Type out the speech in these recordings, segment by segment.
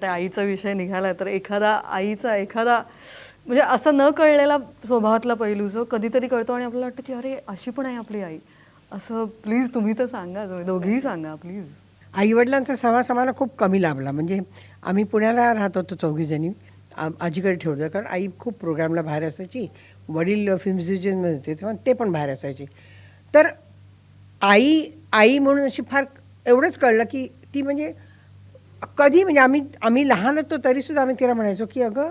त्या आईचा विषय निघाला तर एखादा म्हणजे असं न कळलेला स्वभावातला पैलू जो कधीतरी कळतो आणि आपल्याला वाटतं की अरे अशी पण आहे आपली आई. असं प्लीज तुम्ही तर सांगा, तुम्ही दोघेही सांगा प्लीज. आई-वडिलांचा सहवास आम्हाला खूप कमी लाभला. म्हणजे आम्ही पुण्याला राहत होतो चौघीजणी. आजीकडे ठेवलं कारण आई खूप प्रोग्रामला बाहेर असायची. वडील फिल्म डिव्हिजनमध्ये होते तेव्हा ते पण बाहेर असायचे. तर आई आई म्हणून अशी फार एवढंच कळलं की ती म्हणजे कधी म्हणजे आम्ही लहान होतो तरीसुद्धा आम्ही तिला म्हणायचो की अगं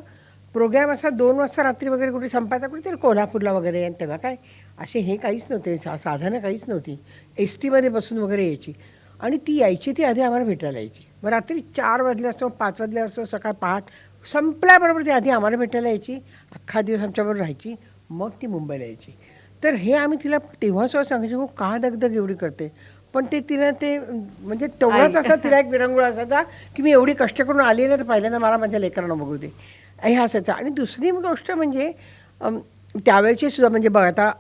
प्रोग्राम असा 2 वाजता रात्री वगैरे कुठे संपायचा कुठेतरी कोल्हापूरला वगैरे आणि तेव्हा काय असे हे काहीच नव्हते साधनं काहीच नव्हती. एस टीमध्ये बसून वगैरे यायची आणि ती यायची ती आधी आम्हाला भेटायला यायची. मग रात्री 4 वाजले असतो 5 वाजले असतो सकाळ पहाट संपल्याबरोबर ती आधी आम्हाला भेटायला यायची. अख्खा दिवस आमच्याबरोबर राहायची. मग ती मुंबईला यायची. तर हे आम्ही तिला तेव्हासुद्धा सांगायचो हो का दगदग एवढी करते. पण ते तिला ते म्हणजे तेवढाच असा तिला एक विरंगुळ असायचा की मी एवढी कष्ट करून आली ना तर पहिल्यांदा मला माझ्या लेकरांना बघू दे हे असायचं. आणि दुसरी गोष्ट म्हणजे त्यावेळची सुद्धा म्हणजे बघा आता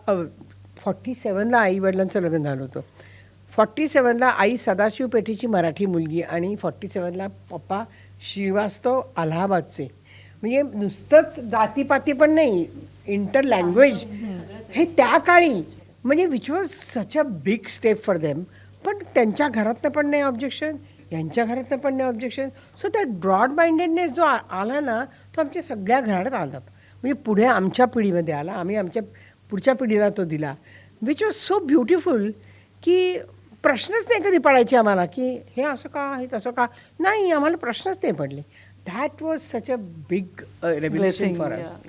47ला आई-वडिलांचं लग्न झालं होतं. 47ला आई सदाशिव पेठेची मराठी मुलगी आणि 47ला पप्पा श्रीवास्तव अलाहाबादचे. म्हणजे नुसतंच जातीपाती पण नाही, इंटर लँग्वेज हे त्या काळी म्हणजे which was such a big step for them. पण त्यांच्या घरातनं पण नाही ऑब्जेक्शन, यांच्या घरातनं पण नाही ऑब्जेक्शन. सो त्या ब्रॉड माइंडेडनेस जो आला ना तो आमच्या सगळ्या घरात आला. म्हणजे पुढे आमच्या पिढीमध्ये आला. आम्ही आमच्या पुढच्या पिढीला तो दिला. विच वॉज सो ब्युटिफुल की प्रश्नच नाही कधी पडायचे आम्हाला की हे असं का हे तसं का नाही आम्हाला प्रश्नच नाही पडले. That was such a big revolution for us.